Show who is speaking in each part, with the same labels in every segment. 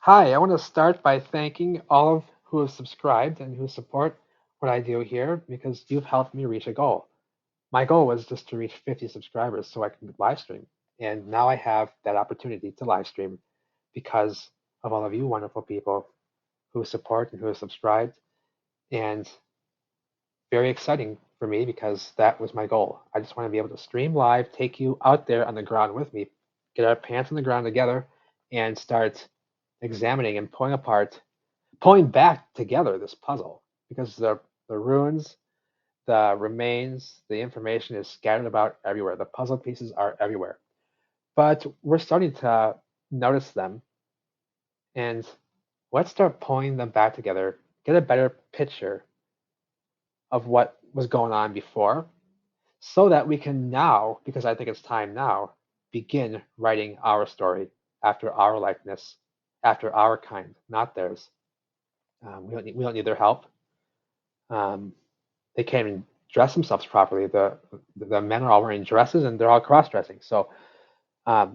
Speaker 1: Hi, I want to start by thanking all of who have subscribed and who support what I do here because you've helped me reach a goal. My goal was just to reach 50 subscribers so I can live stream. And now I have that opportunity to live stream because of all of you wonderful people who support and who have subscribed. And very exciting for me because that was my goal. I just want to be able to stream live, take you out there on the ground with me, get our pants on the ground together, and start examining and pulling back together this puzzle because the ruins, the remains, the information is scattered about everywhere. The puzzle pieces are everywhere. But we're starting to notice them, and let's start pulling them back together, get a better picture of what was going on before, so that we can now, because I think it's time now, begin writing our story after our likeness, after our kind, not theirs. We don't need their help. Um, they can't even dress themselves properly. The men are all wearing dresses and they're all cross dressing. So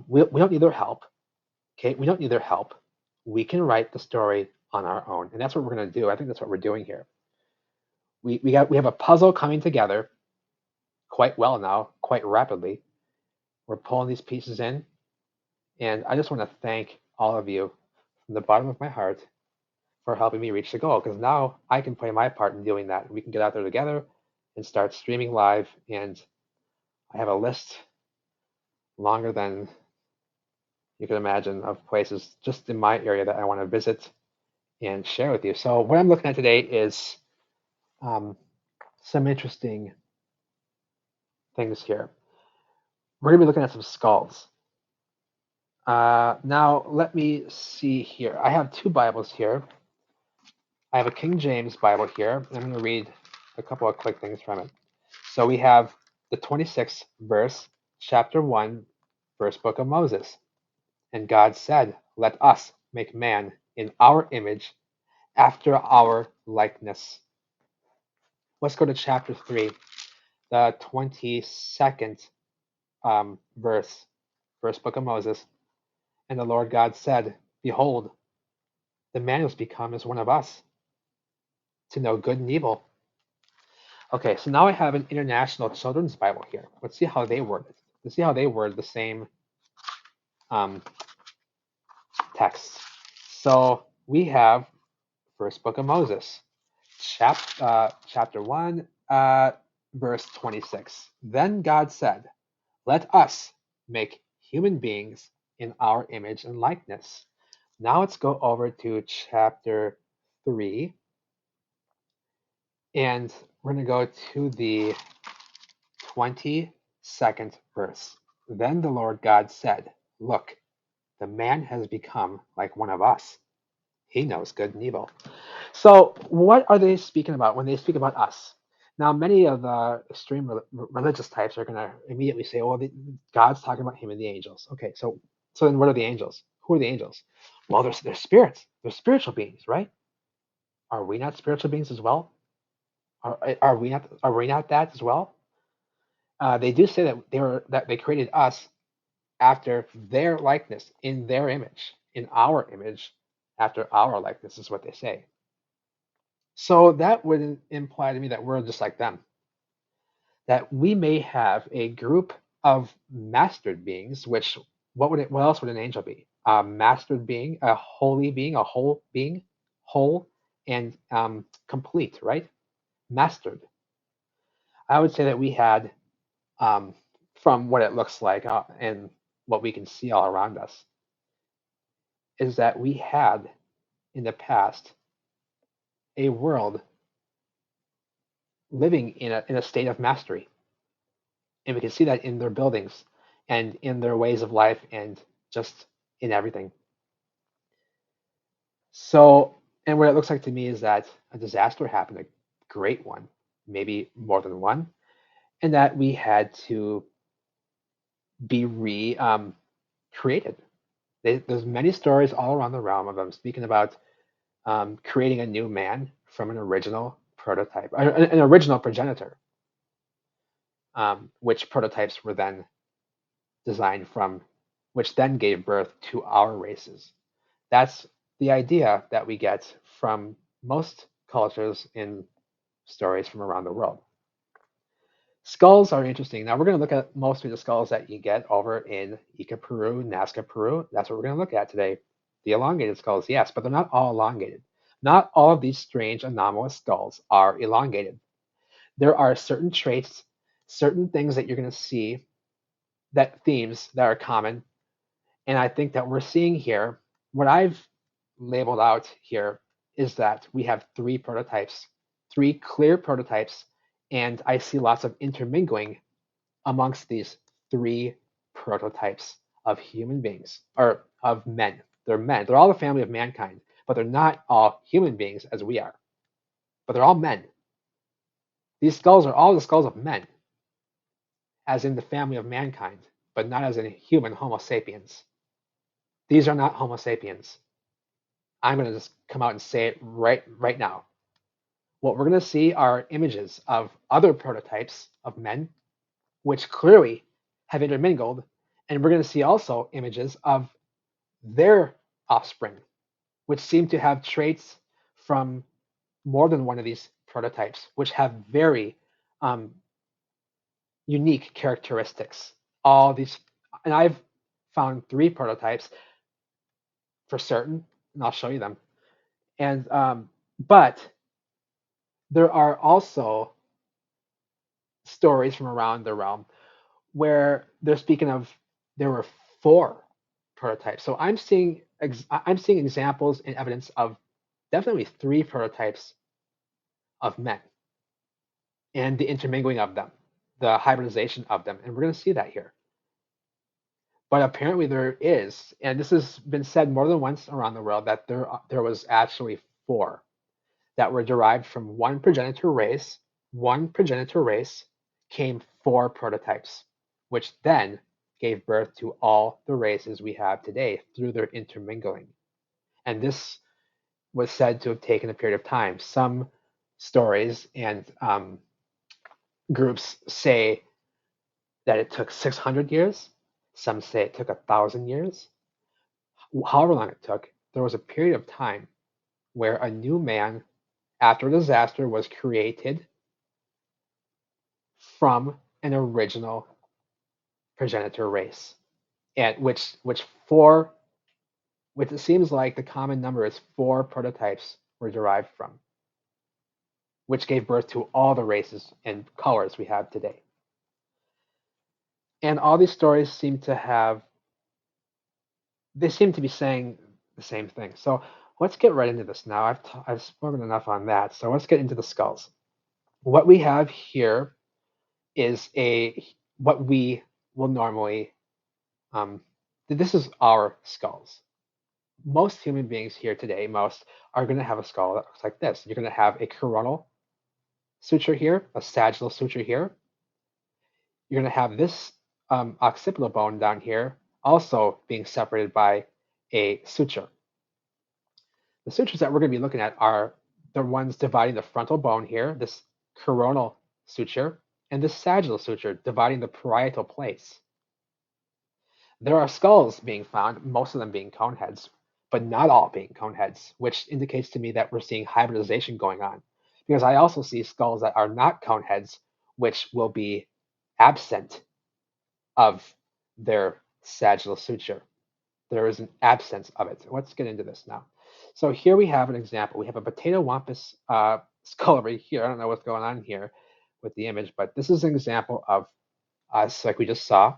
Speaker 1: we don't need their help. Okay, we don't need their help. We can write the story on our own, and that's what we're going to do. I think that's what we're doing here. We have a puzzle coming together quite well now, quite rapidly. We're pulling these pieces in, and I just want to thank all of you from the bottom of my heart for helping me reach the goal because now I can play my part in doing that. We can get out there together and start streaming live. And I have a list longer than you can imagine of places just in my area that I want to visit and share with you. So what I'm looking at today is um, some interesting things here. We're going to be looking at some skulls. Now, let me see here. I have two Bibles here. I have a King James Bible here. I'm going to read a couple of quick things from it. So we have the 26th verse, chapter 1, first book of Moses. And God said, let us make man in our image, after our likeness. Let's go to chapter 3, the 22nd verse, first book of Moses. And the Lord God said, behold, the man was become as one of us, to know good and evil. Okay, so now I have an International Children's Bible here. Let's see how they word it. Let's see how they word the same um, text. So we have first book of Moses, chapter 1, verse 26. Then God said, let us make human beings in our image and likeness. Now let's go over to chapter 3, and we're going to go to the 22nd verse. Then the Lord God said, look, the man has become like one of us. He knows good and evil. So, what are they speaking about when they speak about us? Now, many of the extreme religious types are going to immediately say, "Well, God's talking about him and the angels." Okay, so then what are the angels? Who are the angels? Well, they're spirits. They're spiritual beings, right? Are we not spiritual beings as well? Are we not? Are we not that as well? They do say that they created us after their likeness, in their image, in our image, after our likeness, is what they say. So that would imply to me that we're just like them, that we may have a group of mastered beings, which what else would an angel be? A mastered being, a holy being, a whole being, whole and complete, right? Mastered. I would say that we had, um, from what it looks like and what we can see all around us, is that we had in the past a world living in a state of mastery. And we can see that in their buildings and in their ways of life and just in everything. So, and what it looks like to me is that a disaster happened, a great one, maybe more than one, and that we had to be created. There's many stories all around the realm of them speaking about creating a new man from an original prototype, an original progenitor, which prototypes were then designed from, which then gave birth to our races. That's the idea that we get from most cultures in stories from around the world. Skulls are interesting. Now we're going to look at mostly the skulls that you get over in Ica, Peru, Nazca, Peru. That's what we're going to look at today. The elongated skulls, yes, but they're not all elongated. Not all of these strange anomalous skulls are elongated. There are certain traits, certain things that you're going to see, that themes that are common. And I think that we're seeing here, what I've labeled out here is that we have three prototypes, three clear prototypes, and I see lots of intermingling amongst these three prototypes of human beings, or of men. They're men. They're all the family of mankind, but they're not all human beings as we are. But they're all men. These skulls are all the skulls of men, as in the family of mankind, but not as in human Homo sapiens. These are not Homo sapiens. I'm going to just come out and say it right now. What we're going to see are images of other prototypes of men, which clearly have intermingled, and we're going to see also images of their offspring, which seem to have traits from more than one of these prototypes, which have very unique characteristics. All these, and I've found three prototypes for certain, and I'll show you them. And but there are also stories from around the realm where they're speaking of there were four prototypes. So I'm seeing examples and evidence of definitely three prototypes of men and the intermingling of them, the hybridization of them, and we're going to see that here. But apparently there is, and this has been said more than once around the world, that there was actually four that were derived from one progenitor race. One progenitor race came four prototypes, which then gave birth to all the races we have today through their intermingling. And this was said to have taken a period of time. Some stories and groups say that it took 600 years. Some say it took 1,000 years. However long it took, there was a period of time where a new man, after a disaster, was created from an original progenitor race, and which it seems like the common number is four prototypes were derived from, which gave birth to all the races and colors we have today. And all these stories seem to be saying the same thing. So let's get right into this now. I've spoken enough on that. So let's get into the skulls. What we have here is what we will normally, this is our skulls. Most human beings here today, are going to have a skull that looks like this. You're going to have a coronal suture here, a sagittal suture here. You're going to have this occipital bone down here also being separated by a suture. The sutures that we're going to be looking at are the ones dividing the frontal bone here, this coronal suture, and this sagittal suture dividing the parietal plates. There are skulls being found, most of them being cone heads, but not all being cone heads, which indicates to me that we're seeing hybridization going on. Because I also see skulls that are not cone heads, which will be absent of their sagittal suture. There is an absence of it. Let's get into this now. So here we have an example. We have a potato wampus skull over here. I don't know what's going on here with the image, but this is an example of us, like we just saw,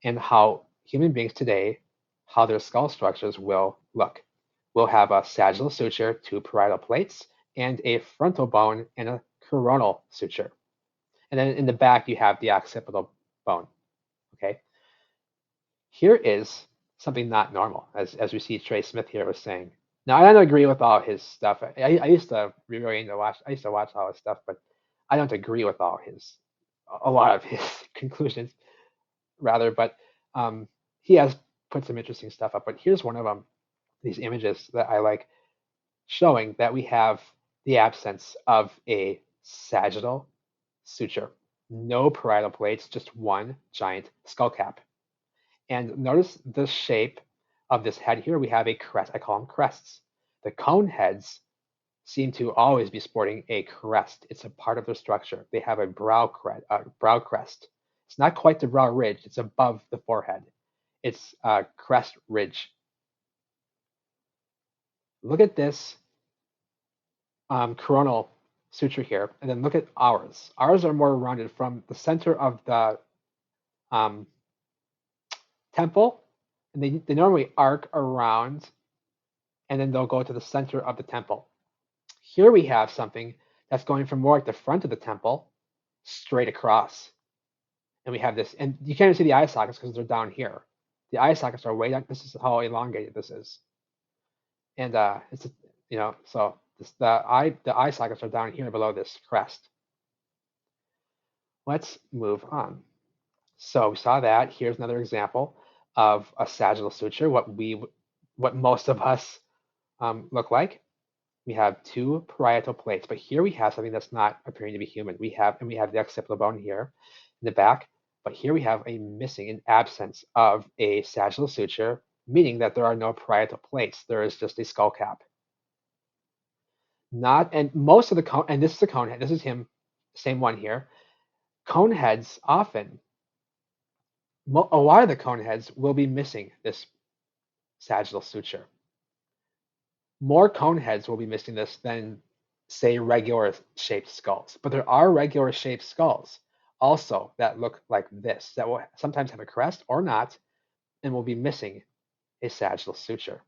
Speaker 1: and how human beings today, how their skull structures will look. We'll have a sagittal suture, two parietal plates, and a frontal bone and a coronal suture. And then in the back, you have the occipital bone. Okay. Here is something not normal, as we see Trey Smith here was saying. Now, I don't agree with all his stuff. I used to be really into watch. I used to watch all his stuff, but I don't agree with a lot of his conclusions, rather. But he has put some interesting stuff up. But here's one of them, these images that I like, showing that we have the absence of a sagittal suture. No parietal plates, just one giant skull cap. And notice the shape of this head here. We have a crest. I call them crests. The cone heads seem to always be sporting a crest. It's a part of their structure. They have a brow crest. It's not quite the brow ridge. It's above the forehead. It's a crest ridge. Look at this coronal suture here, and then look at ours. Ours are more rounded from the center of the temple, and they normally arc around, and then they'll go to the center of the temple. Here we have something that's going from more like the front of the temple straight across. And we have this, and you can't even see the eye sockets because they're down here. The eye sockets are way down. This is how elongated this is. And it's, so the eye sockets are down here below this crest. Let's move on. So we saw that. Here's another example of a sagittal suture, what most of us look like. We have two parietal plates, but here we have something that's not appearing to be human. We have the occipital bone here in the back, but here we have an absence of a sagittal suture, meaning that there are no parietal plates. There is just a skull cap. Most of the cone, and this is the cone head. This is him, same one here. Cone heads often, a lot of the cone heads will be missing this sagittal suture. More cone heads will be missing this than, say, regular shaped skulls. But there are regular shaped skulls also that look like this, that will sometimes have a crest or not, and will be missing a sagittal suture,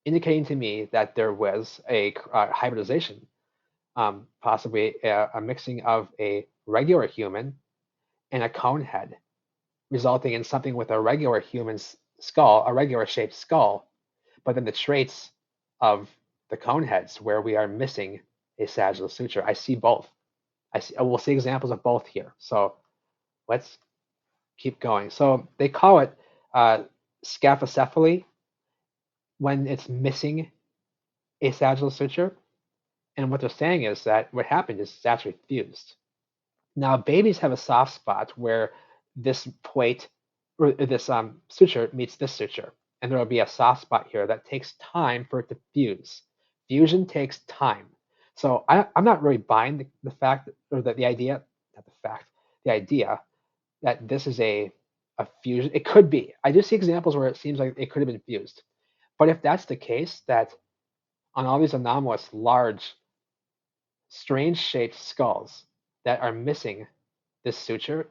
Speaker 1: indicating to me that there was a hybridization, possibly a mixing of a regular human and a cone head, resulting in something with a regular human skull, a regular shaped skull, but then the traits of the cone heads where we are missing a sagittal suture. I see both. We'll see examples of both here. So let's keep going. So they call it scaphocephaly when it's missing a sagittal suture. And what they're saying is that what happened is it's actually fused. Now, babies have a soft spot where this plate or this suture meets this suture. And there will be a soft spot here that takes time for it to fuse. Fusion takes time. So I'm not really buying the fact, or the idea, not the fact, the idea that this is a fusion. It could be. I do see examples where it seems like it could have been fused. But if that's the case, that on all these anomalous, large, strange shaped skulls that are missing this suture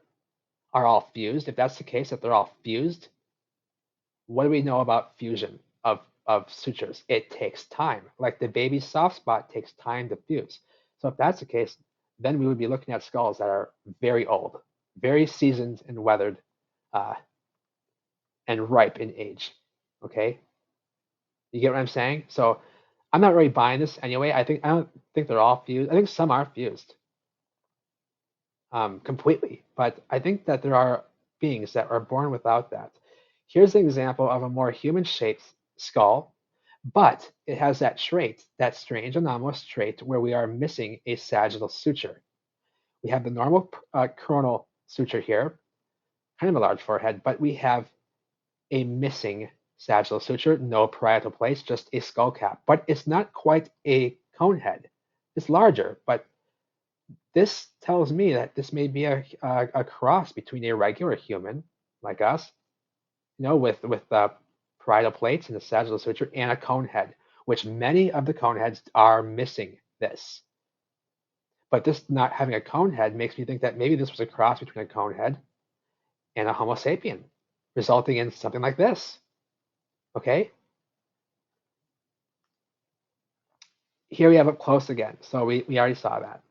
Speaker 1: are all fused, if that's the case, that they're all fused, what do we know about fusion of sutures? It takes time. Like the baby's soft spot takes time to fuse. So if that's the case, then we would be looking at skulls that are very old, very seasoned and weathered, and ripe in age. Okay, you get what I'm saying? So I'm not really buying this anyway. I don't think they're all fused. I think some are fused completely, but I think that there are beings that are born without that. Here's an example of a more human-shaped skull, but it has that trait, that strange anomalous trait where we are missing a sagittal suture. We have the normal coronal suture here, kind of a large forehead, but we have a missing sagittal suture, no parietal plates, just a skull cap. But it's not quite a cone head. It's larger, but this tells me that this may be a cross between a regular human like us, with the parietal plates and the sagittal suture, and a cone head, which many of the cone heads are missing this. But this not having a cone head makes me think that maybe this was a cross between a cone head and a Homo sapien, resulting in something like this. Okay? Here we have up close again. So we already saw that.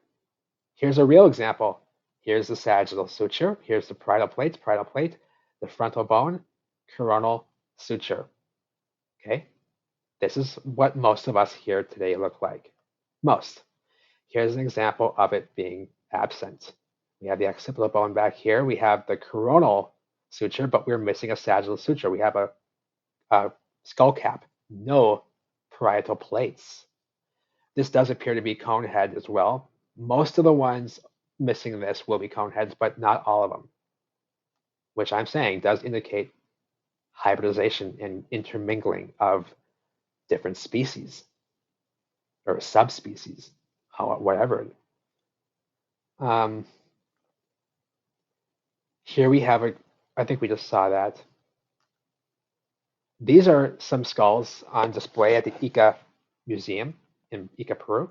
Speaker 1: Here's a real example. Here's the sagittal suture. Here's the parietal plate, the frontal bone, coronal suture. Okay? This is what most of us here today look like. Most. Here's an example of it being absent. We have the occipital bone back here. We have the coronal suture, but we're missing a sagittal suture. We have a skull cap, no parietal plates. This does appear to be cone head as well. Most of the ones missing this will be cone heads, but not all of them, which I'm saying does indicate hybridization and intermingling of different species or a subspecies, whatever. Um, Here we have I think we just saw that. These are some skulls on display at the Ica Museum in Ica, Peru.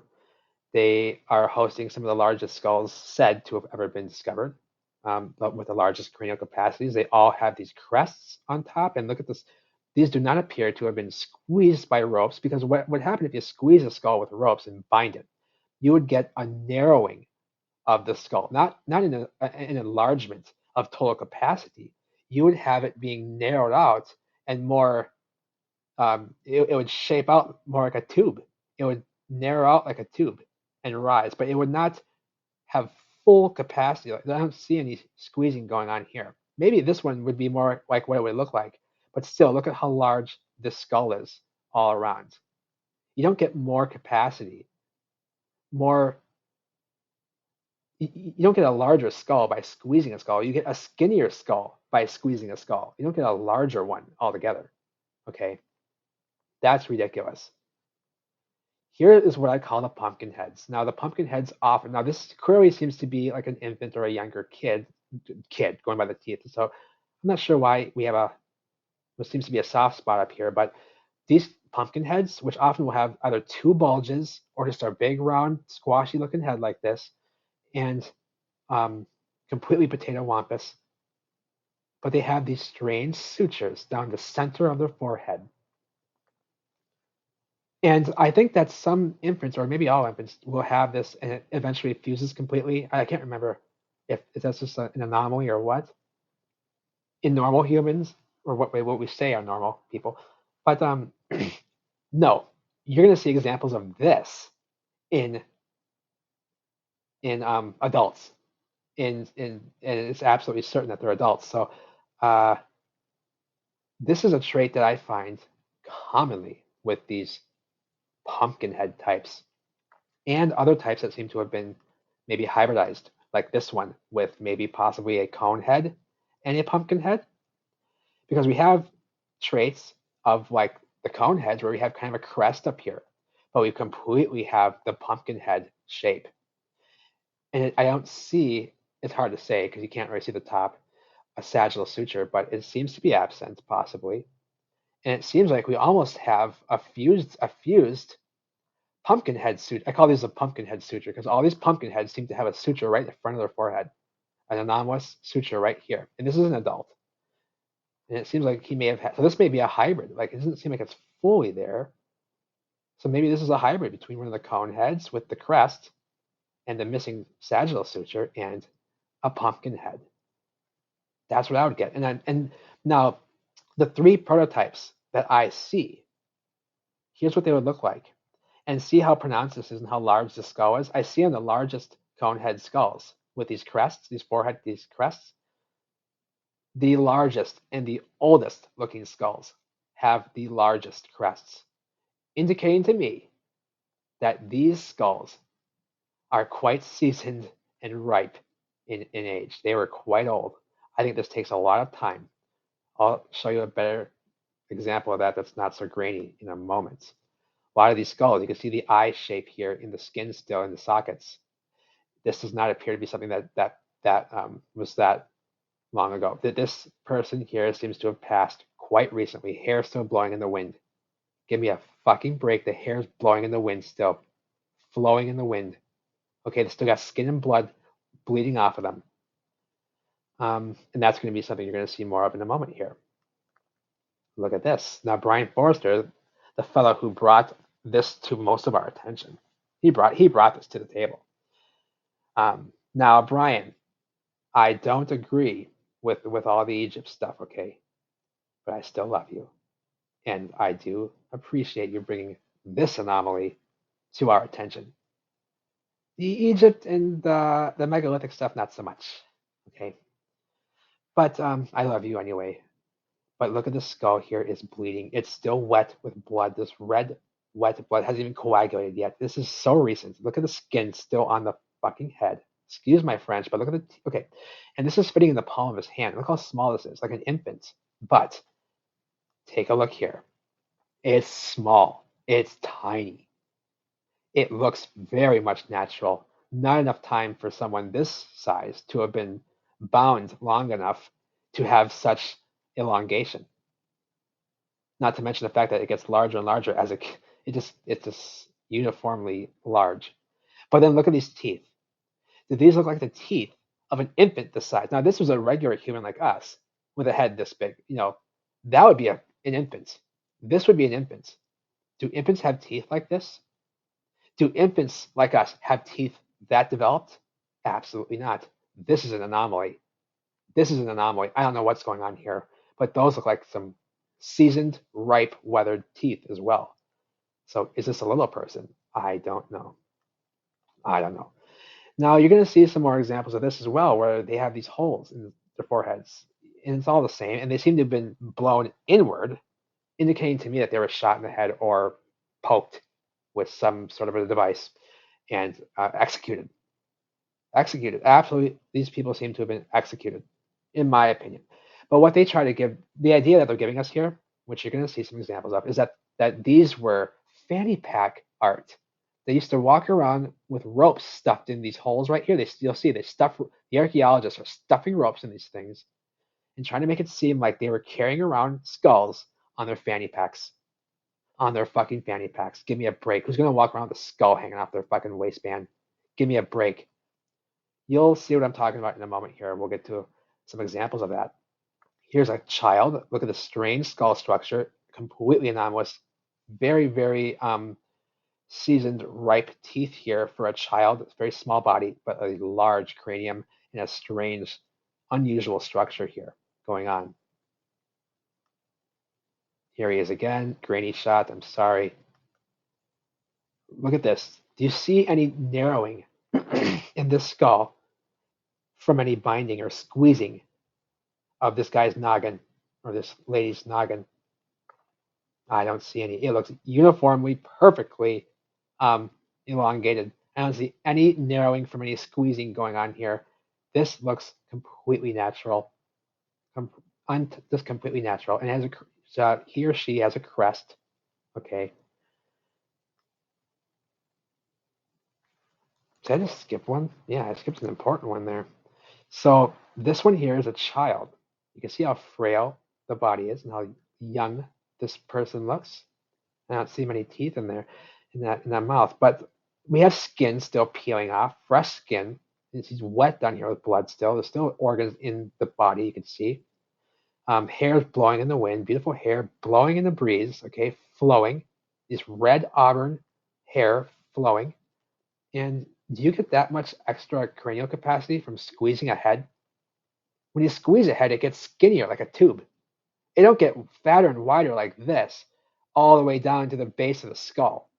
Speaker 1: They are hosting some of the largest skulls said to have ever been discovered, but with the largest cranial capacities. They all have these crests on top. And look at this. These do not appear to have been squeezed by ropes, because what would happen if you squeeze a skull with ropes and bind it? You would get a narrowing of the skull, not an enlargement of total capacity. You would have it being narrowed out and more. It would shape out more like a tube. It would narrow out like a tube and rise, but it would not have full capacity. Like, I don't see any squeezing going on here. Maybe this one would be more like what it would look like, but still, look at how large this skull is all around. You don't get more capacity, more you don't get a larger skull by squeezing a skull. You get a skinnier skull by squeezing a skull. You don't get a larger one altogether. Okay, that's ridiculous. Here is what I call the pumpkin heads. Now, the pumpkin heads often, now this clearly seems to be like an infant or a younger kid going by the teeth. So I'm not sure why we have what seems to be a soft spot up here, but these pumpkin heads, which often will have either two bulges or just a big, round, squashy looking head like this, and um, completely potato wampus, but they have these strange sutures down the center of their forehead. And I think that some infants, or maybe all infants, will have this and it eventually fuses completely. I can't remember if that's just an anomaly or what in normal humans, or what we say are normal people. But no, you're going to see examples of this in adults. And it's absolutely certain that they're adults. So uh, this is a trait that I find commonly with these pumpkin head types and other types that seem to have been maybe hybridized, like this one with maybe possibly a cone head and a pumpkin head, because we have traits of like the cone heads where we have kind of a crest up here, but we completely have the pumpkin head shape. And I don't see, it's hard to say because you can't really see the top, a sagittal suture, but it seems to be absent possibly. And it seems like we almost have a fused pumpkin head suture. I call these a pumpkin head suture because all these pumpkin heads seem to have a suture right in the front of their forehead, an anomalous suture right here. And this is an adult. And it seems like he may have had, so this may be a hybrid. Like, it doesn't seem like it's fully there. So maybe this is a hybrid between one of the cone heads with the crest and the missing sagittal suture and a pumpkin head. That's what I would get. And now the three prototypes that I see, here's what they would look like. And see how pronounced this is and how large the skull is. I see on the largest cone head skulls with these crests, these crests, the largest and the oldest looking skulls have the largest crests, indicating to me that these skulls are quite seasoned and ripe in age. They were quite old. I think this takes a lot of time. I'll show you a better example of that that's not so grainy in a moment. A lot of these skulls, you can see the eye shape here in the skin still in the sockets. This does not appear to be something that was that long ago. This person here seems to have passed quite recently. Hair still blowing in the wind. Give me a fucking break. The hair's blowing in the wind still, flowing in the wind. Okay, they still got skin and blood bleeding off of them. And that's going to be something you're going to see more of in a moment here. Look at this. Now, Brian Forrester, the fellow who brought this to most of our attention, he brought this to the table. Now, Brian, I don't agree with all the Egypt stuff, okay? But I still love you, and I do appreciate you bringing this anomaly to our attention. The Egypt and the megalithic stuff, not so much, okay? But I love you anyway. But look at the skull here; it's bleeding. It's still wet with blood. This red, wet blood hasn't even coagulated yet. This is so recent. Look at the skin still on the fucking head. Excuse my French, but look at the okay. And this is fitting in the palm of his hand. Look how small this is, like an infant. But take a look here. It's small. It's tiny. It looks very much natural. Not enough time for someone this size to have been bound long enough to have such elongation. Not to mention the fact that it gets larger and larger as it's just uniformly large. But then look at these teeth. Do these look like the teeth of an infant this size? Now, this was a regular human like us with a head this big. That would be an infant. This would be an infant. Do infants have teeth like this? Do infants like us have teeth that developed? Absolutely not. This is an anomaly. This is an anomaly. I don't know what's going on here, but those look like some seasoned, ripe, weathered teeth as well. So is this a little person? I don't know. I don't know. Now you're going to see some more examples of this as well, where they have these holes in their foreheads, and it's all the same, and they seem to have been blown inward, indicating to me that they were shot in the head or poked with some sort of a device and executed. Executed. Absolutely, these people seem to have been executed, in my opinion. But what they try to give, the idea that they're giving us here, which you're going to see some examples of, is that these were fanny pack art. They used to walk around with ropes stuffed in these holes right here. You'll see the archaeologists are stuffing ropes in these things and trying to make it seem like they were carrying around skulls on their fanny packs. On their fucking fanny packs. Give me a break. Who's going to walk around with a skull hanging off their fucking waistband? Give me a break. You'll see what I'm talking about in a moment here. We'll get to some examples of that. Here's a child. Look at the strange skull structure. Completely anomalous. Very, very seasoned, ripe teeth here for a child. It's a very small body, but a large cranium and a strange, unusual structure here going on. Here he is again. Grainy shot. I'm sorry. Look at this. Do you see any narrowing in this skull from any binding or squeezing of this guy's noggin or this lady's noggin? I don't see any. It looks uniformly, perfectly elongated. I don't see any narrowing from any squeezing going on here. This looks completely natural. Just completely natural. And has he or she has a crest. Okay. Did I just skip one? Yeah, I skipped an important one there. So this one here is a child. You can see how frail the body is and how young this person looks. I don't see many teeth in there, in that mouth. But we have skin still peeling off, fresh skin. He's wet down here with blood still. There's still organs in the body, you can see. Hair is blowing in the wind, beautiful hair blowing in the breeze, okay, flowing. This red auburn hair flowing. And do you get that much extra cranial capacity from squeezing a head? When you squeeze a head, it gets skinnier like a tube. It don't get fatter and wider like this all the way down to the base of the skull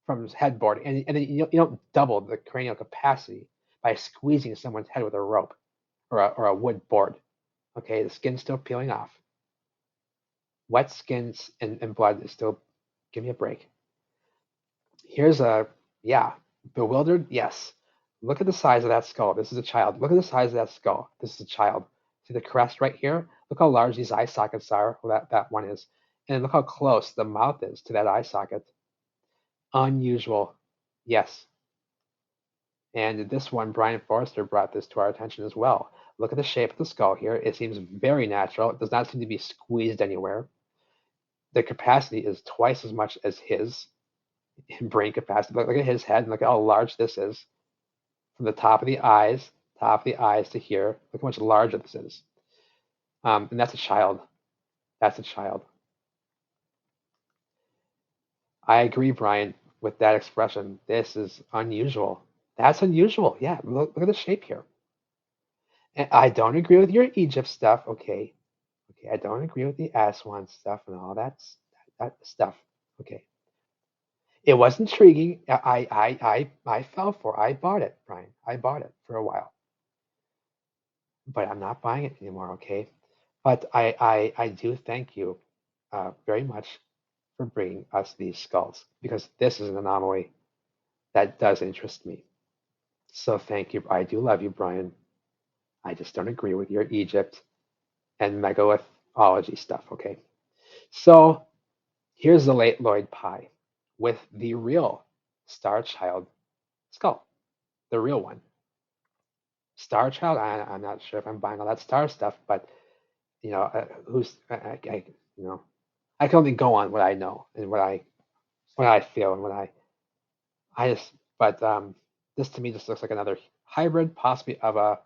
Speaker 1: from his headboard. And then you don't double the cranial capacity by squeezing someone's head with a rope or a wood board. Okay, the skin's still peeling off. Wet skins and blood is still, give me a break. Here's bewildered, yes. Look at the size of that skull. This is a child. Look at the size of that skull. This is a child. See the crest right here? Look how large these eye sockets are. Well, that one is. And look how close the mouth is to that eye socket. Unusual. Yes. And this one, Brian Forrester brought this to our attention as well. Look at the shape of the skull here. It seems very natural. It does not seem to be squeezed anywhere. The capacity is twice as much as his brain capacity. Look at his head and look at how large this is. From the top of the eyes to here. Look how much larger this is. And that's a child. That's a child. I agree, Brian, with that expression. This is unusual. That's unusual. Yeah, look at the shape here. And I don't agree with your Egypt stuff. Okay. Okay, I don't agree with the Aswan stuff and all that stuff. Okay. It was intriguing. I fell for it. I bought it, Brian. I bought it for a while. But I'm not buying it anymore, okay? But I do thank you very much for bringing us these skulls because this is an anomaly that does interest me. So thank you. I do love you, Brian. I just don't agree with your Egypt and megalithology stuff, okay? So here's the late Lloyd Pye with the real Star Child skull, the real one. Star Child, I'm not sure if I'm buying all that Star stuff, but who's you know, I can only go on what I know and what I feel and I just, but this to me just looks like another hybrid, possibly of a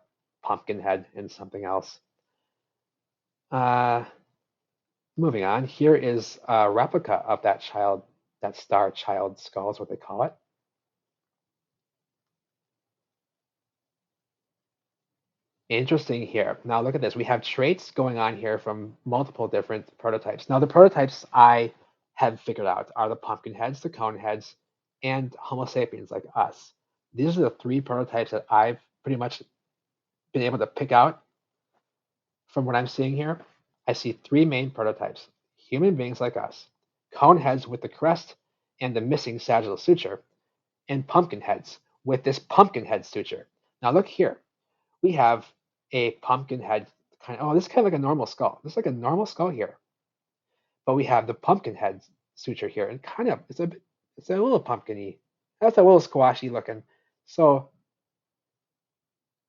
Speaker 1: pumpkin head and something else. Uh, Moving on, here is a replica of that Star Child skull is what they call it. Interesting here. Now look at this. We have traits going on here from multiple different prototypes. Now the prototypes I have figured out are the pumpkin heads, the cone heads, and Homo sapiens like us. These are the three prototypes that I've pretty much been able to pick out from what I'm seeing here. I see three main prototypes: human beings like us, cone heads with the crest and the missing sagittal suture, and pumpkin heads with this pumpkin head suture. Now look here. We have a pumpkin head this is kind of like a normal skull. This is like a normal skull here. But we have the pumpkin head suture here, and it's a little pumpkiny. That's a little squashy looking. So,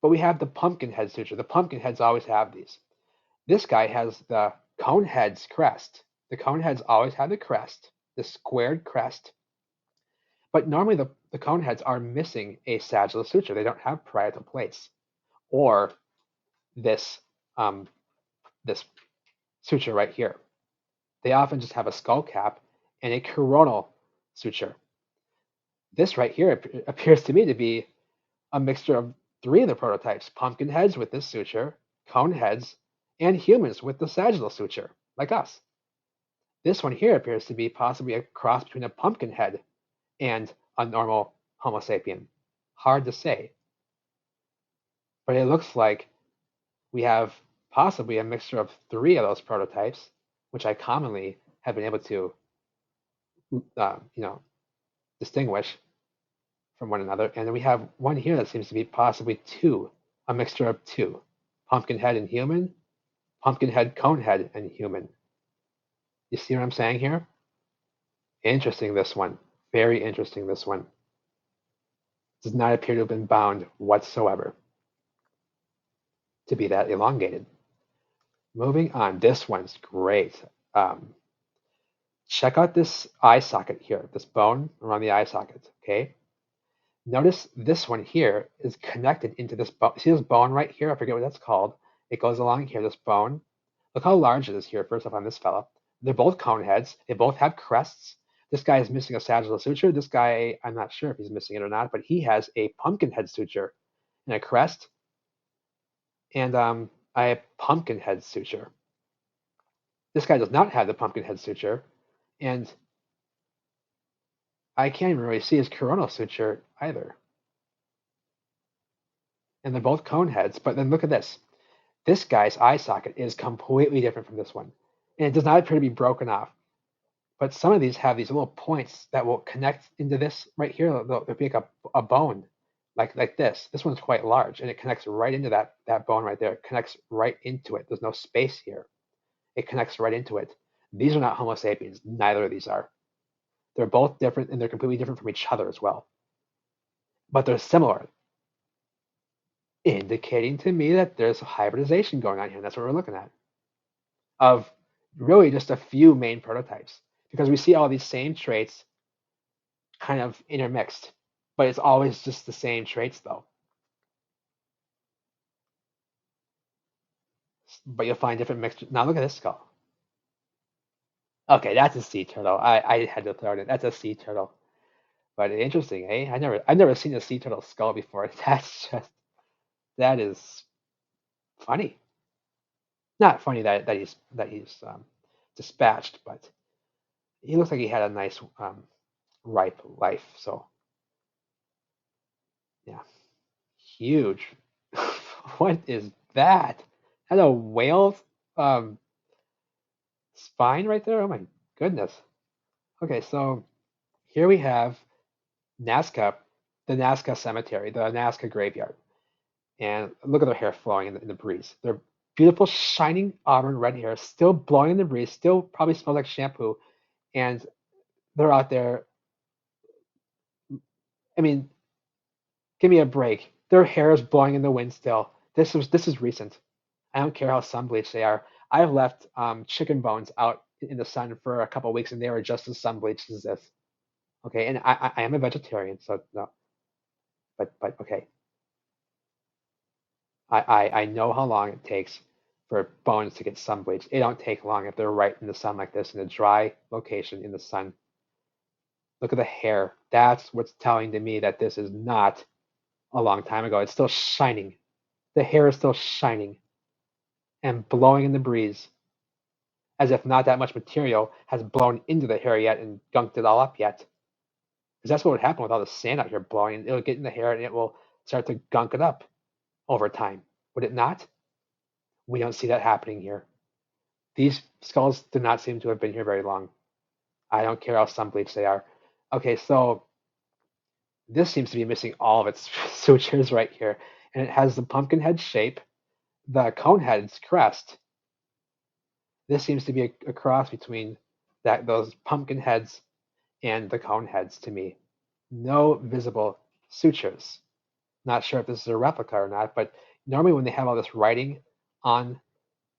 Speaker 1: but we have the pumpkin head suture. The pumpkin heads always have these. This guy has the cone head's crest. The cone heads always have the crest, the squared crest. But normally the cone heads are missing a sagittal suture. They don't have parietal plates or this um, this suture right here. They often just have a skull cap and a coronal suture. This right here appears to me to be a mixture of three of the prototypes: pumpkin heads with this suture, cone heads, and humans with the sagittal suture, like us. This one here appears to be possibly a cross between a pumpkin head and a normal Homo sapien. Hard to say. But it looks like we have possibly a mixture of three of those prototypes, which I commonly have been able to, distinguish from one another. And then we have one here that seems to be possibly two, a mixture of two: pumpkin head and human, pumpkin head, cone head, and human. You see what I'm saying here? Interesting, this one. Very interesting, this one. Does not appear to have been bound whatsoever to be that elongated. Moving on, this one's great. Check out this eye socket here, this bone around the eye socket, okay? Notice this one here is connected into this bone. See this bone right here? I forget what that's called. It goes along here, this bone. Look how large it is here, first off, on this fella. They're both cone heads. They both have crests. This guy is missing a sagittal suture. This guy, I'm not sure if he's missing it or not, but he has a pumpkin head suture and a crest and a pumpkin head suture. This guy does not have the pumpkin head suture, and I can't even really see his coronal suture either. And they're both cone heads, but then look at this. This guy's eye socket is completely different from this one, and it does not appear to be broken off. But some of these have these little points that will connect into this right here. They'll be like a bone, like this. This one's quite large, and it connects right into that bone right there. It connects right into it. There's no space here. It connects right into it. These are not Homo sapiens. Neither of these are. They're both different, and they're completely different from each other as well. But they're similar, indicating to me that there's hybridization going on here. That's what we're looking at. Of really just a few main prototypes, because we see all these same traits kind of intermixed, but it's always just the same traits though. But you'll find different mixtures. Now look at this skull. Okay, that's a sea turtle. I had to throw it in. That's a sea turtle. But interesting, eh? I've never seen a sea turtle skull before. That is funny. Not funny that he's dispatched, but he looks like he had a nice ripe life. So yeah, huge. What is that? That's a whale um, spine right there. Oh my goodness. Okay, so here we have Nazca, the Nazca Cemetery, the Nazca graveyard, and look at their hair flowing in the breeze. They're beautiful, shining auburn red hair, still blowing in the breeze, still probably smells like shampoo, and they're out there I mean, give me a break. Their hair is blowing in the wind still. This is recent. I don't care how sun bleached they are. I've left chicken bones out in the sun for a couple of weeks, and they were just as sun bleached as this. Okay, and I am a vegetarian, so no, but okay. I know how long it takes for bones to get sun bleached. It don't take long if they're right in the sun like this in a dry location in the sun. Look at the hair. That's what's telling to me that this is not a long time ago. It's still shining. The hair is still shining and blowing in the breeze, as if not that much material has blown into the hair yet and gunked it all up yet. Because that's what would happen with all the sand out here blowing. It'll get in the hair and it will start to gunk it up over time. Would it not? We don't see that happening here. These skulls do not seem to have been here very long. I don't care how sun bleached they are. Okay, so this seems to be missing all of its sutures right here. And it has the pumpkin head shape, the cone head's crest. This seems to be a cross between those pumpkin heads and the cone heads to me. No visible sutures. Not sure if this is a replica or not, but normally when they have all this writing on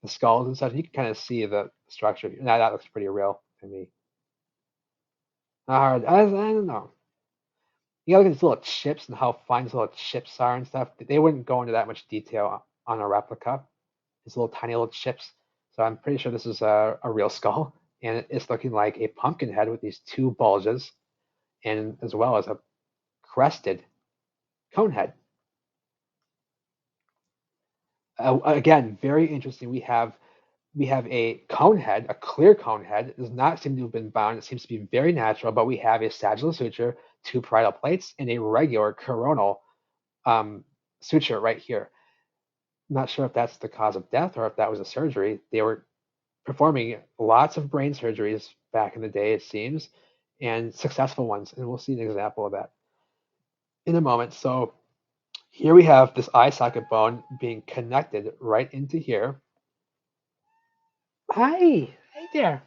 Speaker 1: the skulls and stuff, you can kind of see the structure. Now that looks pretty real to me. I don't know. You gotta look at these little chips and how fine these little chips are and stuff. They wouldn't go into that much detail on a replica. These little tiny little chips. So I'm pretty sure this is a real skull, and it's looking like a pumpkin head with these two bulges, and as well as a crested cone head. Again, very interesting. We have a cone head, a clear cone head. It does not seem to have been bound. It seems to be very natural, but we have a sagittal suture, two parietal plates, and a regular coronal suture right here. I'm not sure if that's the cause of death or if that was a surgery. They were performing lots of brain surgeries back in the day, it seems, and successful ones. And we'll see an example of that in a moment. So here we have this eye socket bone being connected right into here. Hi, hey there.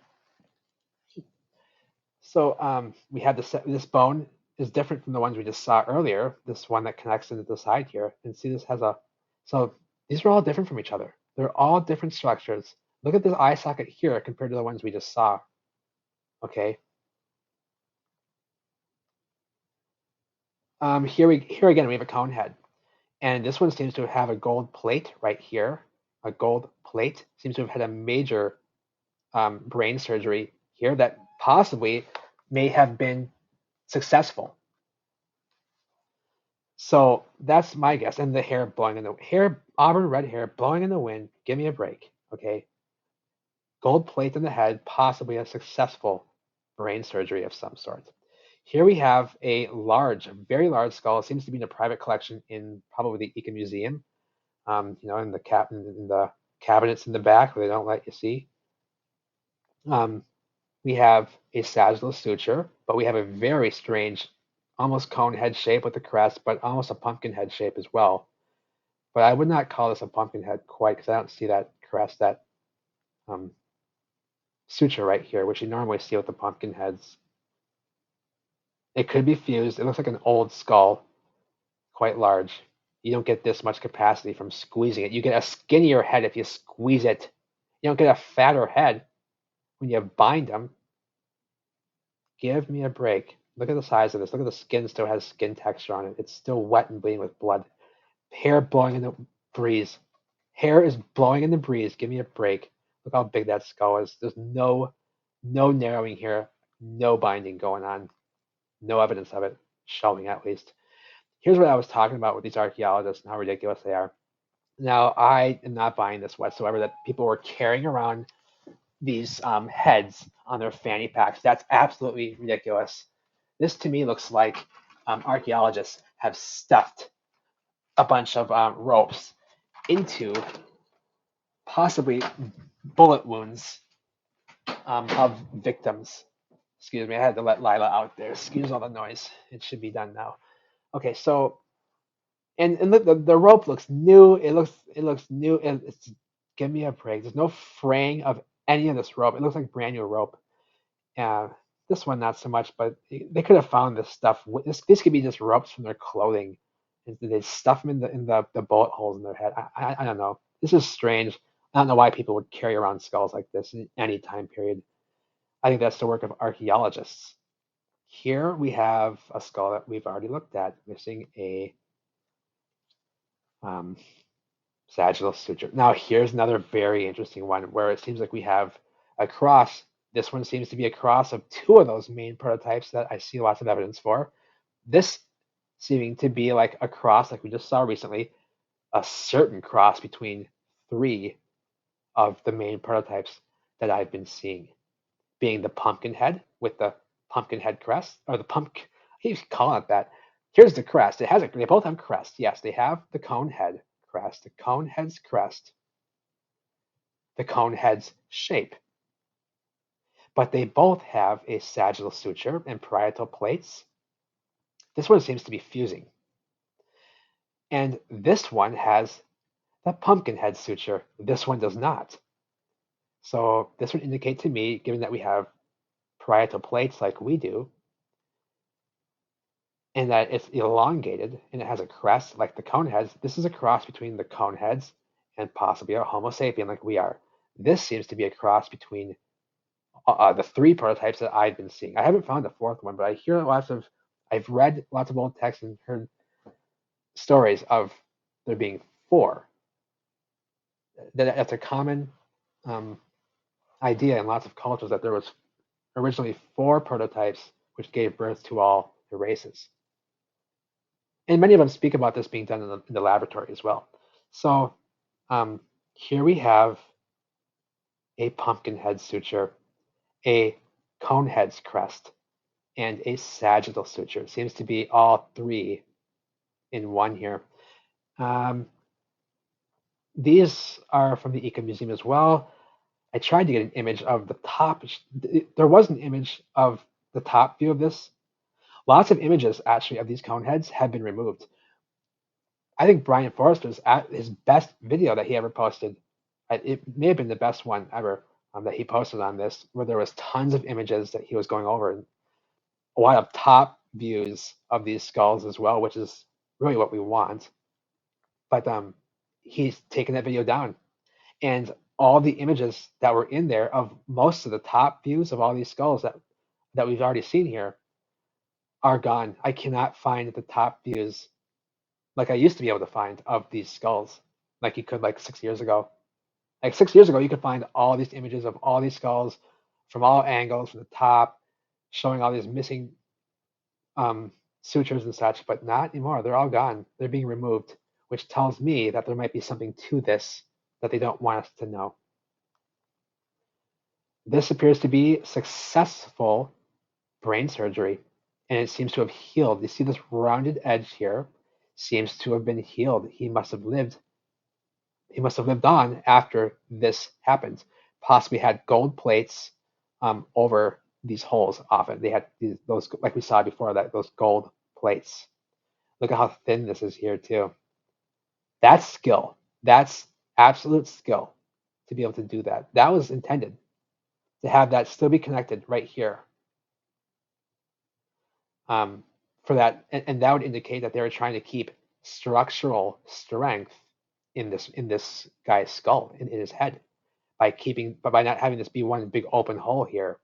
Speaker 1: So we have this bone is different from the ones we just saw earlier. This one that connects into the side here, and see this has a. So these are all different from each other. They're all different structures. Look at this eye socket here compared to the ones we just saw. Okay. Here again we have a cone head, and this one seems to have a gold plate right here. A gold plate seems to have had a major brain surgery here that possibly may have been successful. So that's my guess. And the hair blowing in the hair, auburn red hair blowing in the wind. Give me a break. Okay. Gold plate in the head, possibly a successful brain surgery of some sort. Here we have a large, very large skull. It seems to be in a private collection in probably the Ika Museum. In the cabinets in the back where they don't let you see. We have a sagittal suture, but we have a very strange, almost cone head shape with the crest, but almost a pumpkin head shape as well. But I would not call this a pumpkin head quite because I don't see that crest, that um, suture right here, which you normally see with the pumpkin heads. It could be fused. It looks like an old skull, quite large. You don't get this much capacity from squeezing it. You get a skinnier head if you squeeze it. You don't get a fatter head when you bind them. Give me a break. Look at the size of this. Look at the skin still has skin texture on it. It's still wet and bleeding with blood. Hair blowing in the breeze. Hair is blowing in the breeze. Give me a break. Look how big that skull is. There's no narrowing here, no binding going on, no evidence of it showing at least. Here's what I was talking about with these archaeologists and how ridiculous they are. Now, I am not buying this whatsoever that people were carrying around these heads on their fanny packs. That's absolutely ridiculous. This to me looks like archaeologists have stuffed a bunch of ropes into possibly bullet wounds of victims. Excuse me, I had to let Lila out there. Excuse all the noise. It should be done now. Okay, so and look, the rope looks new. It looks new. It's give me a break. There's no fraying of any of this rope. It looks like brand new rope. This one not so much, but they could have found this stuff. This could be just ropes from their clothing, and they stuff them in the bullet holes in their head. I don't know. This is strange. I don't know why people would carry around skulls like this in any time period. I think that's the work of archaeologists. Here we have a skull that we've already looked at, missing a um, sagittal suture. Now here's another very interesting one where it seems like we have a cross. This one seems to be a cross of two of those main prototypes that I see lots of evidence for. This seeming to be like a cross, like we just saw recently, a certain cross between three of the main prototypes that I've been seeing, being the pumpkin head with the pumpkin head crest, or the pumpkin, he's calling it that. Here's the crest. They both have crest. Yes, they have the cone head crest, the cone head's crest, the cone head's shape. But they both have a sagittal suture and parietal plates. This one seems to be fusing. And this one has the pumpkin head suture. This one does not. So this would indicate to me, given that we have parietal plates like we do, and that it's elongated and it has a crest like the cone heads, this is a cross between the cone heads and possibly a Homo sapien like we are. This seems to be a cross between the three prototypes that I've been seeing. I haven't found a fourth one, but I've read lots of old texts and heard stories of there being four. That's a common idea in lots of cultures, that there was originally four prototypes which gave birth to all the races. And many of them speak about this being done in the laboratory as well. So here we have a pumpkin head suture, a cone head's crest, and a sagittal suture. It seems to be all three in one here. These are from the Ica Museum as well. I tried to get an image of the top. There was an image of the top view of this. Lots of images, actually, of these cone heads have been removed. I think Brian Forrester's at his best video that he ever posted. It may have been the best one ever that he posted on this, where there was tons of images that he was going over, and a lot of top views of these skulls as well, which is really what we want. But he's taken that video down, and all the images that were in there of most of the top views of all these skulls that we've already seen here are gone. I cannot find the top views like I used to be able to find of these skulls, like you could like 6 years ago. Like 6 years ago, you could find all these images of all these skulls from all angles, from the top, showing all these missing sutures and such, but not anymore. They're all gone. They're being removed, which tells me that there might be something to this that they don't want us to know. This appears to be successful brain surgery, and it seems to have healed. You see this rounded edge here seems to have been healed. He must have lived on after this happened. Possibly had gold plates over these holes. Often they had those, like we saw before, those gold plates. Look at how thin this is here too. That's skill. That's absolute skill to be able to do that. That was intended to have that still be connected right here. For that, and that would indicate that they were trying to keep structural strength in this guy's skull, in his head, by not having this be one big open hole here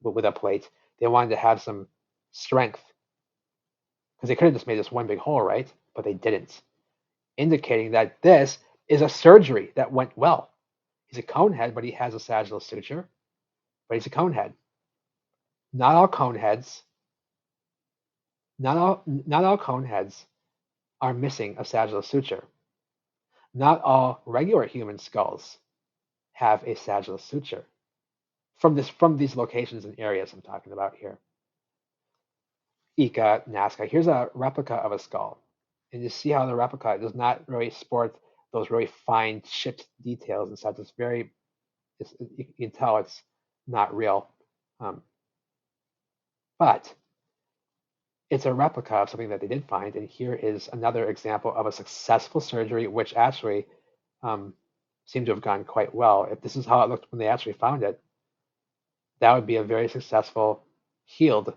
Speaker 1: with a plate. They wanted to have some strength, because they could have just made this one big hole, right? But they didn't, indicating that this is a surgery that went well. He's a cone head, but he has a sagittal suture, but he's a cone head. Not all cone heads are missing a sagittal suture. Not all regular human skulls have a sagittal suture from these locations and areas I'm talking about here. Ica, Nazca. Here's a replica of a skull, and you see how the replica does not really sport those really fine chipped details and such. You can tell it's not real, but it's a replica of something that they did find. And here is another example of a successful surgery, which actually seemed to have gone quite well. If this is how it looked when they actually found it, that would be a very successful healed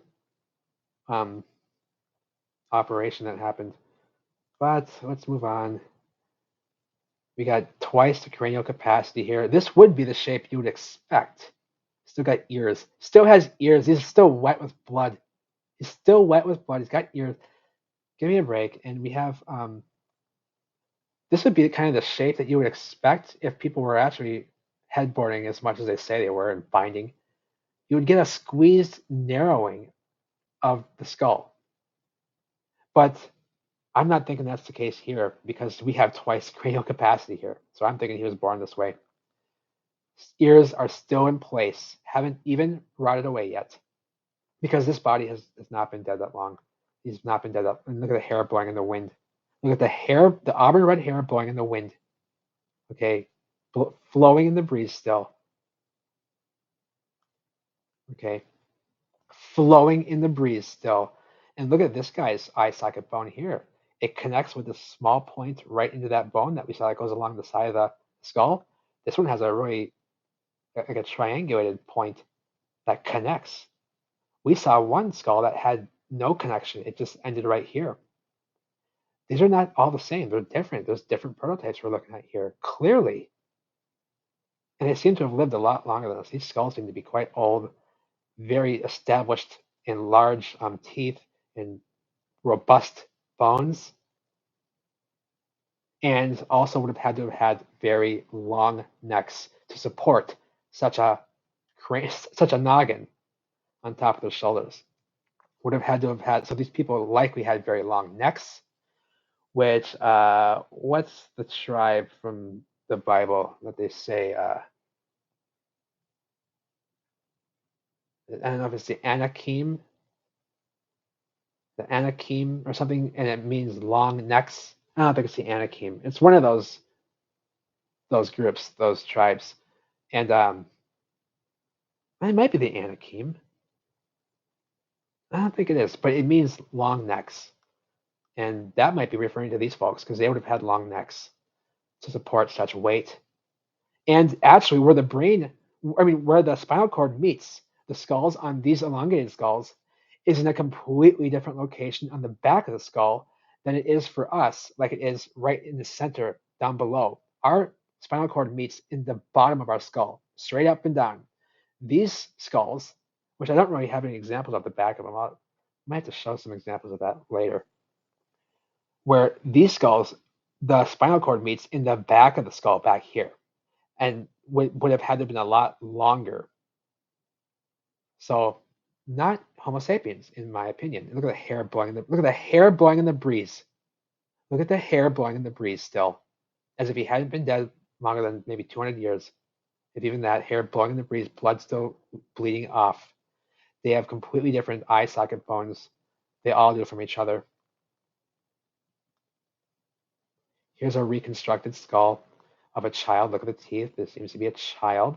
Speaker 1: operation that happened. But let's move on. We got twice the cranial capacity here. This would be the shape you would expect. Still got ears. Still has ears. He's still wet with blood. He's still wet with blood. He's got ears. Give me a break. And we have this would be kind of the shape that you would expect if people were actually headboarding as much as they say they were and binding. You would get a squeezed narrowing of the skull. But I'm not thinking that's the case here because we have twice cranial capacity here. So I'm thinking he was born this way. Ears are still in place, haven't even rotted away yet because this body has not been dead that long. He's not been dead that. And look at the hair blowing in the wind. Look at the hair, the auburn red hair blowing in the wind. Okay, flowing in the breeze still. Okay, flowing in the breeze still. And look at this guy's eye socket bone here. It connects with this small point right into that bone that we saw that goes along the side of the skull. This one has a really like a triangulated point that connects. We saw one skull that had no connection. It just ended right here. These are not all the same. They're different. There's different prototypes we're looking at here, clearly. And they seem to have lived a lot longer than us. These skulls seem to be quite old, very established in large teeth and robust bones, and also would have had to have had very long necks to support such a noggin on top of their shoulders. Would have had to have had, so these people likely had very long necks, which, what's the tribe from the Bible that they say, I don't know if it's the Anakim or something, and it means long necks. I don't think it's the Anakim. It's one of those groups, those tribes, and it might be the Anakim. I don't think it is, but it means long necks, and that might be referring to these folks because they would have had long necks to support such weight. And actually, where the spinal cord meets the skulls on these elongated skulls is in a completely different location on the back of the skull than it is for us, like it is right in the center down below. Our spinal cord meets in the bottom of our skull, straight up and down. These skulls, which I don't really have any examples of the back of them, I might have to show some examples of that later, where these skulls, the spinal cord meets in the back of the skull back here and would have had to have been a lot longer. So not Homo sapiens, in my opinion. Look at the hair blowing in look at the hair blowing in the breeze. Look at the hair blowing in the breeze still, as if he hadn't been dead longer than maybe 200 years. If even that, hair blowing in the breeze, blood still bleeding off. They have completely different eye socket bones. They all do from each other. Here's a reconstructed skull of a child. Look at the teeth. This seems to be a child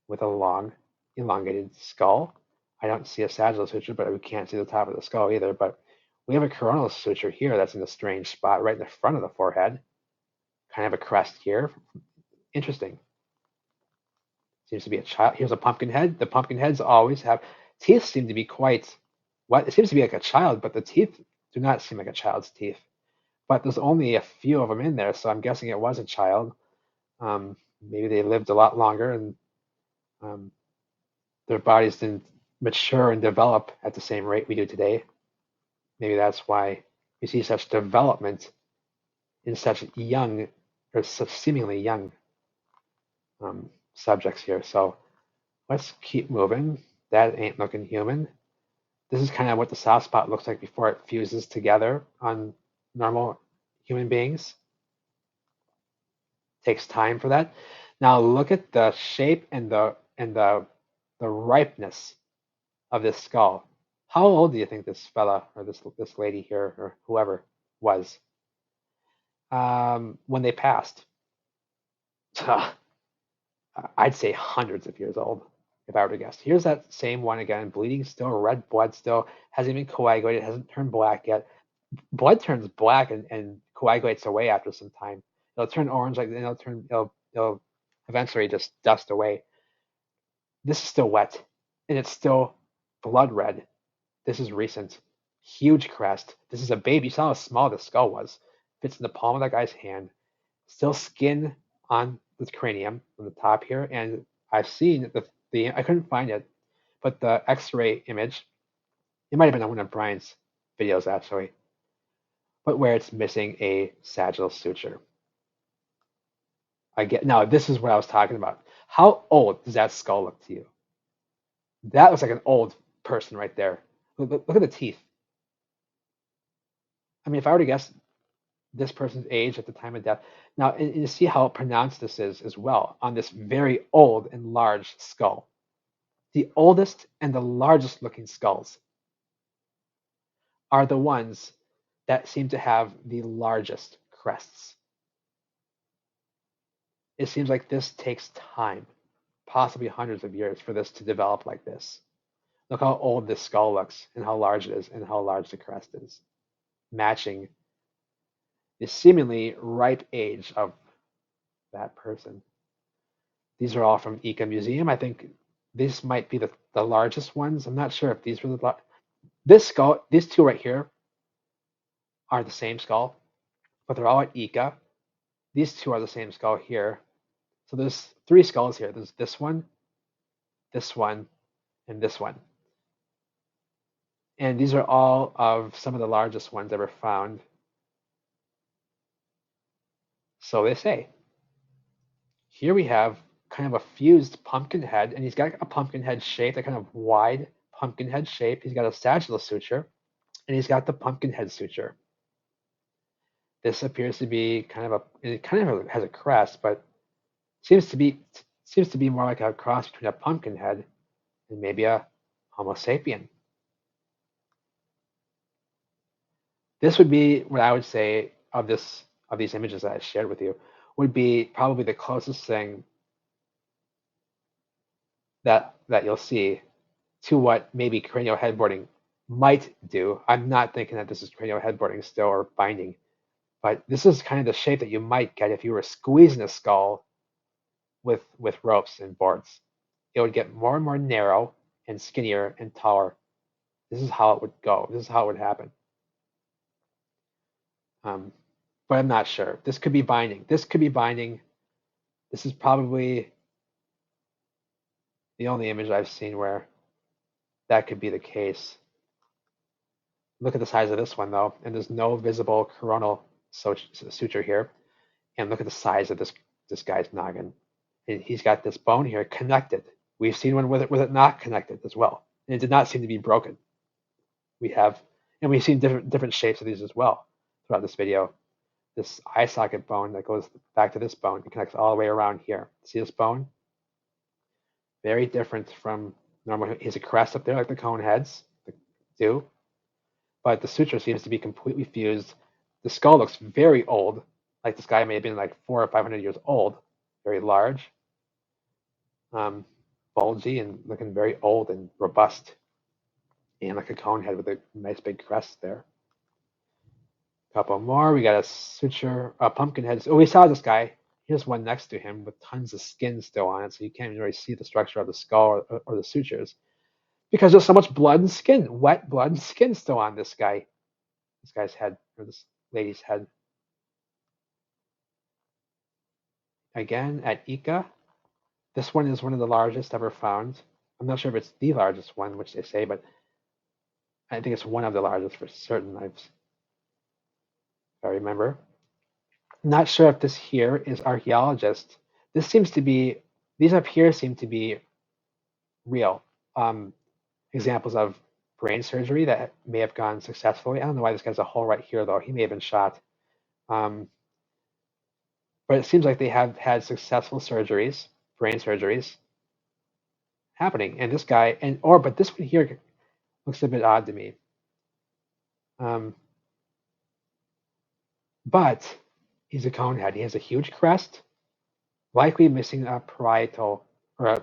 Speaker 1: with a long, elongated skull. I don't see a sagittal suture, but we can't see the top of the skull either. But we have a coronal suture here that's in a strange spot right in the front of the forehead. Kind of a crest here. Interesting. Seems to be a child. Here's a pumpkin head. The pumpkin heads always have teeth. Seem to be quite what it seems to be like a child, but the teeth do not seem like a child's teeth. But there's only a few of them in there, so I'm guessing it was a child. Maybe they lived a lot longer and their bodies didn't mature and develop at the same rate we do today. Maybe that's why we see such development in such young or such seemingly young subjects here. So let's keep moving. That ain't looking human. This is kind of what the soft spot looks like before it fuses together on normal human beings. Takes time for that. Now look at the shape and the ripeness of this skull. How old do you think this fella or this lady here or whoever was when they passed? I'd say hundreds of years old if I were to guess. Here's that same one again, bleeding still, red blood still, hasn't even coagulated, hasn't turned black yet. Blood turns black and coagulates away after some time. It'll turn orange, like it'll eventually just dust away. This is still wet, and it's still blood red. This is recent. Huge crest. This is a baby. You saw how small the skull was. Fits in the palm of that guy's hand. Still skin on the cranium on the top here, and I've seen the I couldn't find it, but the X-ray image. It might have been on one of Brian's videos actually, but where it's missing a sagittal suture. I get now. This is what I was talking about. How old does that skull look to you? That looks like an old person right there. Look at the teeth. I mean, if I were to guess this person's age at the time of death, now and you see how pronounced this is as well on this very old and large skull. The oldest and the largest looking skulls are the ones that seem to have the largest crests. It seems like this takes time, possibly hundreds of years, for this to develop like this. Look how old this skull looks and how large it is and how large the crest is, matching the seemingly ripe age of that person. These are all from Ica Museum. I think this might be the largest ones. I'm not sure if these were the this skull, these two right here are the same skull, but they're all at Ica. These two are the same skull here. So there's three skulls here. There's this one, and this one. And these are all of some of the largest ones ever found. So they say. Here we have kind of a fused pumpkin head, and he's got a pumpkin head shape, that kind of wide pumpkin head shape. He's got a sagittal suture, and he's got the pumpkin head suture. This appears to be it kind of has a crest, but seems to be more like a cross between a pumpkin head and maybe a Homo sapien. This would be what I would say of these images that I shared with you, would be probably the closest thing that you'll see to what maybe cranial headboarding might do. I'm not thinking that this is cranial headboarding still or binding, but this is kind of the shape that you might get if you were squeezing a skull with ropes and boards. It would get more and more narrow and skinnier and taller. This is how it would go. This is how it would happen. But I'm not sure. This could be binding. This could be binding. This is probably the only image I've seen where that could be the case. Look at the size of this one though, and there's no visible coronal suture here. And look at the size of this guy's noggin. And he's got this bone here connected. We've seen one with it not connected as well. And it did not seem to be broken. We've seen different shapes of these as well throughout this video. This eye socket bone that goes back to this bone, it connects all the way around here. See this bone? Very different from normal. He has a crest up there like the cone heads do, but the suture seems to be completely fused. The skull looks very old, like this guy may have been like 400 or 500 years old, very large, bulgy and looking very old and robust, and like a cone head with a nice big crest there. A couple more. We got a suture, a pumpkin head. Oh, we saw this guy. Here's one next to him with tons of skin still on it, so you can't even really see the structure of the skull or the sutures because there's so much blood and skin, wet blood and skin still on this guy's head, or this lady's head. Again, at Ica, this one is one of the largest ever found. I'm not sure if it's the largest one, which they say, but I think it's one of the largest for certain. If I remember. Not sure if this here is archaeologist. This seems to be, these up here seem to be real examples of brain surgery that may have gone successfully. I don't know why this guy's a hole right here, though. He may have been shot. But it seems like they have had successful surgeries, brain surgeries, happening. And this guy, but this one here looks a bit odd to me. But he's a cone head. He has a huge crest, likely missing a parietal or a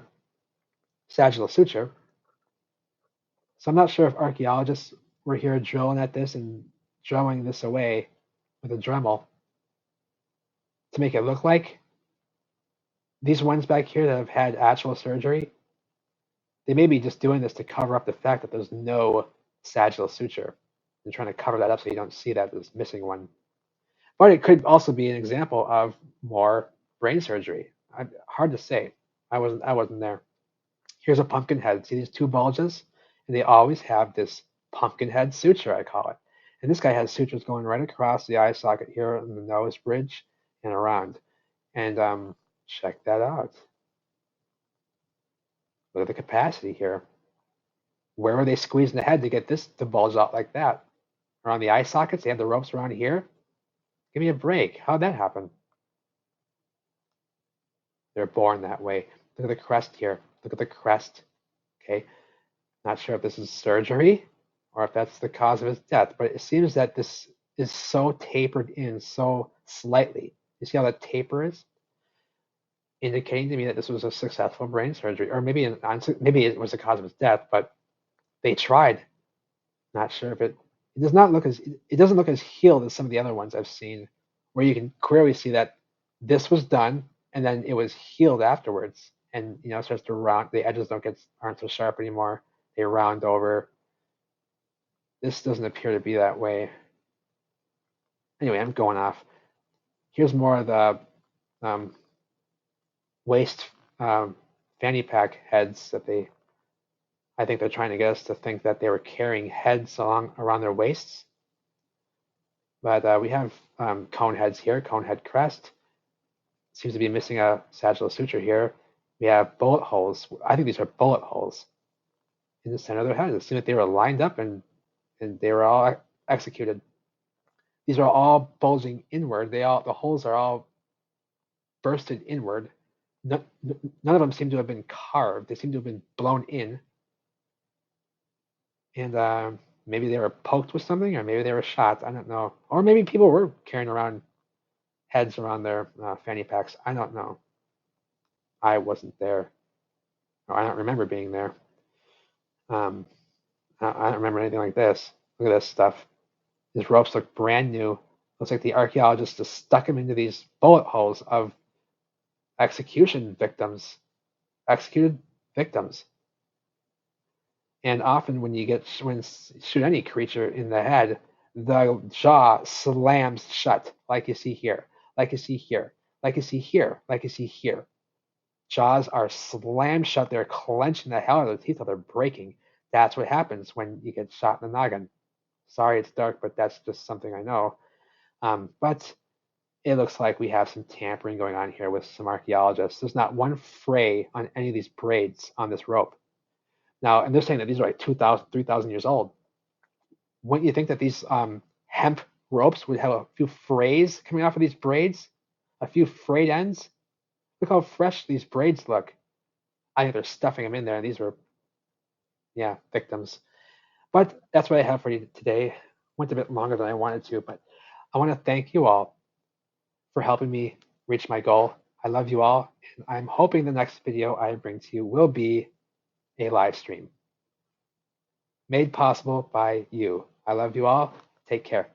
Speaker 1: sagittal suture. So I'm not sure if archaeologists were here drilling at this and drilling this away with a Dremel to make it look like these ones back here that have had actual surgery. They may be just doing this to cover up the fact that there's no sagittal suture. They're trying to cover that up so you don't see that there's missing one. But it could also be an example of more brain surgery. Hard to say. I wasn't there. Here's a pumpkin head. See these two bulges? And they always have this pumpkin head suture, I call it. And this guy has sutures going right across the eye socket here in the nose bridge and around. And check that out. Look at the capacity here. Where were they squeezing the head to get this to bulge out like that? Around the eye sockets? They have the ropes around here? Give me a break. How'd that happen? They're born that way. Look at the crest here. Look at the crest. Okay. Not sure if this is surgery or if that's the cause of his death, but it seems that this is so tapered in so slightly. You see how that taper is? Indicating to me that this was a successful brain surgery, or maybe maybe it was the cause of his death, but they tried. Not sure if it doesn't look as healed as some of the other ones I've seen, where you can clearly see that this was done and then it was healed afterwards, and it starts to round. The edges aren't so sharp anymore. They round over. This doesn't appear to be that way. Anyway, I'm going off. Here's more of the waist fanny pack heads that I think they're trying to get us to think that they were carrying heads around their waists. But we have cone heads here, cone head crest. Seems to be missing a sagittal suture here. We have bullet holes. I think these are bullet holes in the center of their head. It seems like they were lined up and they were all executed. These are all bulging inward. The holes are all bursted inward. None of them seem to have been carved. They seem to have been blown in. And maybe they were poked with something, or maybe they were shot. I don't know. Or maybe people were carrying around heads around their fanny packs. I don't know. I wasn't there. Or I don't remember being there. I don't remember anything like this. Look at this stuff. These ropes look brand new. Looks like the archaeologists just stuck them into these bullet holes of executed victims. And often when shoot any creature in the head, the jaw slams shut, like you see here, like you see here, like you see here, like you see here. Jaws are slammed shut. They're clenching the hell out of their teeth till they're breaking. That's what happens when you get shot in the noggin. Sorry it's dark, but that's just something I know. But it looks like we have some tampering going on here with some archaeologists. There's not one fray on any of these braids on this rope. Now, and they're saying that these are like 2,000, 3,000 years old. Wouldn't you think that these hemp ropes would have a few frays coming off of these braids? A few frayed ends? Look how fresh these braids look. I think they're stuffing them in there, and these were, victims. But that's what I have for you today. Went a bit longer than I wanted to, but I want to thank you all for helping me reach my goal. I love you all, and I'm hoping the next video I bring to you will be a live stream made possible by you. I love you all. Take care.